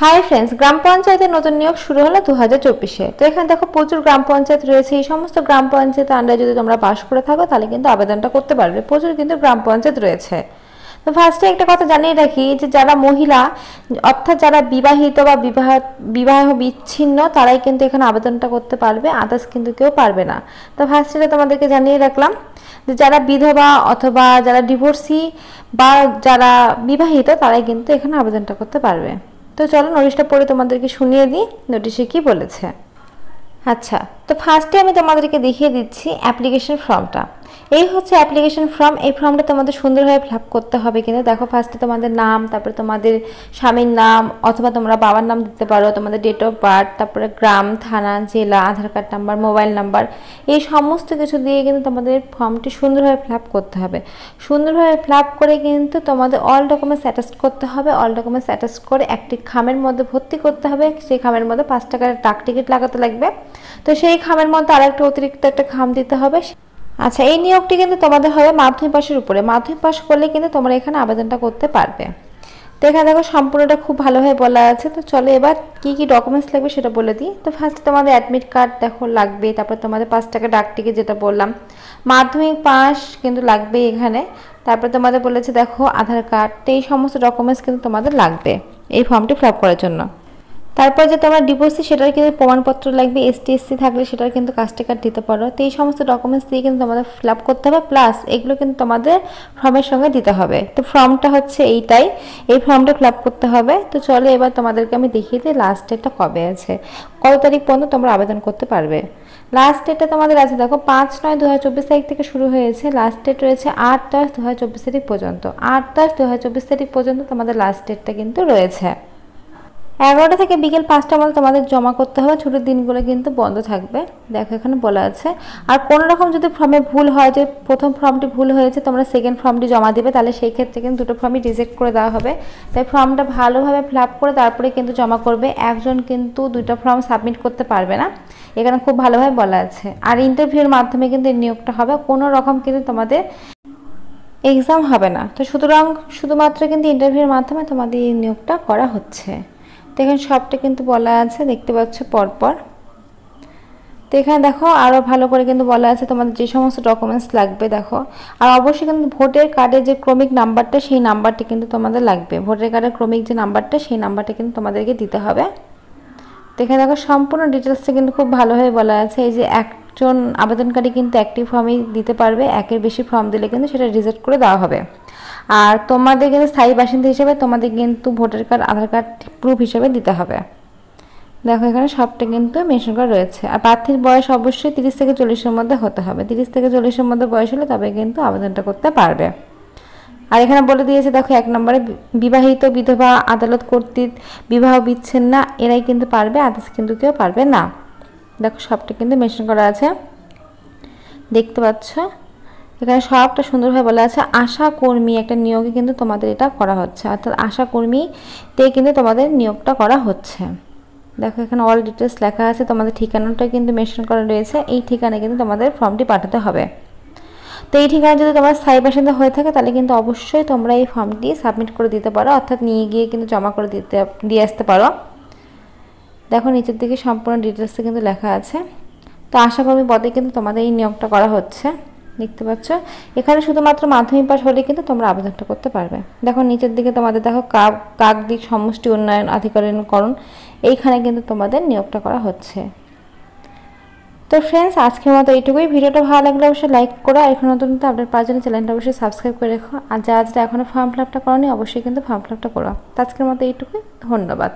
Hi friends, গ্রাম পঞ্চায়েতের নতুন নিয়োগ শুরু হলো 2024-এ। তো এখানে দেখো প্রচুর গ্রাম পঞ্চায়েত রয়েছে। এই সমস্ত গ্রাম পঞ্চায়েতের আন্ডারে যদি তোমরা বাস করে থাকো তাহলে কিন্তু আবেদনটা করতে পারবে। প্রচুর কিন্তু গ্রাম পঞ্চায়েত রয়েছে। তো ফার্স্টে একটা কথা জানিয়ে রাখি যে যারা মহিলা অর্থাৎ যারা বিবাহিত বা বিবাহ বিচ্ছিন্ন তারাই কিন্তু এখানে আবেদনটা করতে পারবে, আদার্স কিন্তু কেউ পারবে না। তো ফার্স্টে তোমাদেরকে জানিয়ে রাখলাম যে যারা বিধবা অথবা যারা ডিভোর্সি বা যারা বিবাহিত তারাই কিন্তু এখানে আবেদনটা করতে পারবে। তো চলো নোটিশটা পড়ে তোমাদেরকে শুনিয়ে দিই নোটিশে কি বলেছে। আচ্ছা, তো ফার্স্টে আমি তোমাদেরকে দেখিয়ে দিচ্ছি অ্যাপ্লিকেশন ফর্মটা। এই হচ্ছে অ্যাপ্লিকেশন ফর্ম। এই ফর্মটা তোমাদের সুন্দরভাবে ফিল আপ করতে হবে। কিন্তু দেখো ফার্স্টে তোমাদের নাম, তারপরে তোমাদের স্বামীর নাম অথবা তোমরা বাবার নাম দিতে পারো, তোমাদের ডেট অফ বার্থ, তারপরে গ্রাম, থানা, জেলা, আধার কার্ড নাম্বার, মোবাইল নাম্বার, এই সমস্ত কিছু দিয়ে কিন্তু তোমাদের ফর্মটি সুন্দরভাবে ফিল আপ করতে হবে। সুন্দরভাবে ফিল আপ করে কিন্তু তোমাদের অল ডকুমেন্টস অ্যাটাচ করতে হবে। অল ডকুমেন্টস অ্যাটাচ করে একটি খামের মধ্যে ভর্তি করতে হবে। সেই খামের মধ্যে 5 টাকার ডাক টিকিট লাগাতে লাগবে। তো সেই খামের মধ্যে আরেকটা অতিরিক্ত একটা খাম দিতে হবে। আচ্ছা, এই নিয়োগটি কিন্তু তোমাদের হবে মাধ্যমিক পাশের উপরে। মাধ্যমিক পাশ করলে কিন্তু তোমরা এখানে আবেদনটা করতে পারবে। তো এখানে দেখো সম্পূর্ণটা খুব ভালোভাবে বলা আছে। তো চলো এবার কি কি ডকুমেন্টস লাগবে সেটা বলে দিই। তো ফার্স্ট তোমাদের অ্যাডমিট কার্ড দেখো লাগবে, তারপর তোমাদের 5 টাকা ডাক টিকিট যেটা বললাম, মাধ্যমিক পাস কিন্তু লাগবে এখানে। তারপর তোমাদের বলেছে দেখো আধার কার্ড। তো এই সমস্ত ডকুমেন্টস কিন্তু তোমাদের লাগবে এই ফর্মটি ফিল আপ করার জন্য। তারপর যে তোমার ডিভোর্সি সেটার কিন্তু প্রমাণপত্র লাগবে। ST/SC থাকলে সেটার কিন্তু কাস্ট কার্ড দিতে পারো। তো এই সমস্ত ডকুমেন্টস দিয়ে কিন্তু তোমাদের ফিল আপ করতে হবে, প্লাস এগুলো কিন্তু তোমাদের ফর্মের সঙ্গে দিতে হবে। তো ফর্মটা হচ্ছে এইটাই, এই ফর্মটা ফিল আপ করতে হবে। তো চলো এবার তোমাদেরকে আমি দেখিয়ে দিই লাস্ট ডেটটা কবে আছে, কত তারিখ পর্যন্ত তোমরা আবেদন করতে পারবে। লাস্ট ডেটটা তোমাদের আছে দেখো 5/9/2024 তারিখ থেকে শুরু হয়েছে। লাস্ট ডেট রয়েছে 8/10/2024 তারিখ পর্যন্ত। 8/10/2024 তারিখ পর্যন্ত তোমাদের লাস্ট ডেটটা কিন্তু রয়েছে। 11টা থেকে বিকেল 5টার মধ্যে তোমাদের জমা করতে হবে। ছুটির দিনগুলো কিন্তু বন্ধ থাকবে, দেখো এখানে বলা আছে। আর কোনো রকম যদি ফর্মে ভুল হয়, যে প্রথম ফর্মটি ভুল হয়েছে তোমরা সেকেন্ড ফর্মটি জমা দিবে, তাহলে সেই ক্ষেত্রে কিন্তু দুটো ফর্মই রিজেক্ট করে দেওয়া হবে। তাই ফর্মটা ভালোভাবে ফিল আপ করে তারপরে কিন্তু জমা করবে। একজন কিন্তু দুটো ফর্ম সাবমিট করতে পারবে না, এখানে খুব ভালোভাবে বলা আছে। আর ইন্টারভিউর মাধ্যমে কিন্তু এই নিয়োগটা হবে, কোনো রকম কিন্তু তোমাদের এক্সাম হবে না। তো সুতরাং শুধুমাত্র কিন্তু ইন্টারভিউর মাধ্যমে তোমাদের এই নিয়োগটা করা হচ্ছে। তো এখানে সবটা কিন্তু বলা আছে, দেখতে পাচ্ছ পরপর। তো এখানে দেখো আরও ভালো করে কিন্তু বলা আছে তোমাদের যে সমস্ত ডকুমেন্টস লাগবে দেখো। আর অবশ্যই কিন্তু ভোটার কার্ডের যে ক্রমিক নাম্বারটা সেই নাম্বারটি কিন্তু তোমাদের লাগবে। ভোটার কার্ডের ক্রমিক যে নাম্বারটা সেই নাম্বারটা কিন্তু তোমাদেরকে দিতে হবে। তো এখানে দেখো সম্পূর্ণ ডিটেলসটা কিন্তু খুব ভালোভাবে বলা আছে। এই যে একজন আবেদনকারী কিন্তু একটি ফর্মই দিতে পারবে, একের বেশি ফর্ম দিলে কিন্তু সেটা রিজেক্ট করে দেওয়া হবে। আর তোমাদের কিন্তু স্থায়ী বাসিন্দা হিসেবে তোমাদের কিন্তু ভোটার কার্ড, আধার কার্ড প্রুফ হিসেবে দিতে হবে। দেখো এখানে সবটা কিন্তু মেনশন করা রয়েছে। আর প্রার্থীর বয়স অবশ্যই 30 থেকে 40-এর মধ্যে হতে হবে। 30 থেকে 40-এর মধ্যে বয়স হলে তবে কিন্তু আবেদনটা করতে পারবে। আর এখানে বলে দিয়েছে দেখো 1 নম্বরে বিবাহিত, বিধবা, আদালত কর্তৃক বিবাহ বিচ্ছেদ না, এরাই কিন্তু পারবে, আদার্স কিন্তু কেউ পারবে না। দেখো সবটা কিন্তু মেনশন করা আছে, দেখতে পাচ্ছ। এখানে সবটা সুন্দরভাবে বলা আছে। আশা কর্মী একটা নিয়োগে কিন্তু তোমাদের এটা করা হচ্ছে, অর্থাৎ আশা কর্মীতে কিন্তু তোমাদের নিয়োগটা করা হচ্ছে। দেখো এখানে অল ডিটেলস লেখা আছে, তোমাদের ঠিকানাটা কিন্তু মেনশন করা রয়েছে। এই ঠিকানায় কিন্তু তোমাদের ফর্মটি পাঠাতে হবে। তো এই ঠিকানা যদি তোমার স্থায়ী বাসিন্দা হয়ে থাকে তাহলে কিন্তু অবশ্যই তোমরা এই ফর্মটি সাবমিট করে দিতে পারো, অর্থাৎ নিয়ে গিয়ে কিন্তু জমা করে দিয়ে আসতে পারো। দেখো নিচের দিকে সম্পূর্ণ ডিটেলসে কিন্তু লেখা আছে। তো আশাকর্মী পদে কিন্তু তোমাদের এই নিয়োগটা করা হচ্ছে, দেখতে পাচ্ছ। এখানে শুধুমাত্র মাধ্যমিক পাস হলে কিন্তু তোমরা আবেদনটা করতে পারবে। দেখো নিচের দিকে তোমাদের দেখো কাকদ্বীপ সমষ্টি উন্নয়ন আধিকারিকরণ, এইখানে কিন্তু তোমাদের নিয়োগটা করা হচ্ছে। তো ফ্রেন্ডস আজকের মতো এইটুকুই। ভিডিওটা ভালো লাগলে অবশ্যই লাইক করো, আর এখন নতুন আপডেট পাওয়ার জন্য চ্যানেলটা অবশ্যই সাবস্ক্রাইব করে রেখো। আর যারা এখনো ফর্ম ফিল আপটা করোনি অবশ্যই কিন্তু ফর্ম ফিল আপটা করো। তো আজকের মতো এইটুকুই, ধন্যবাদ।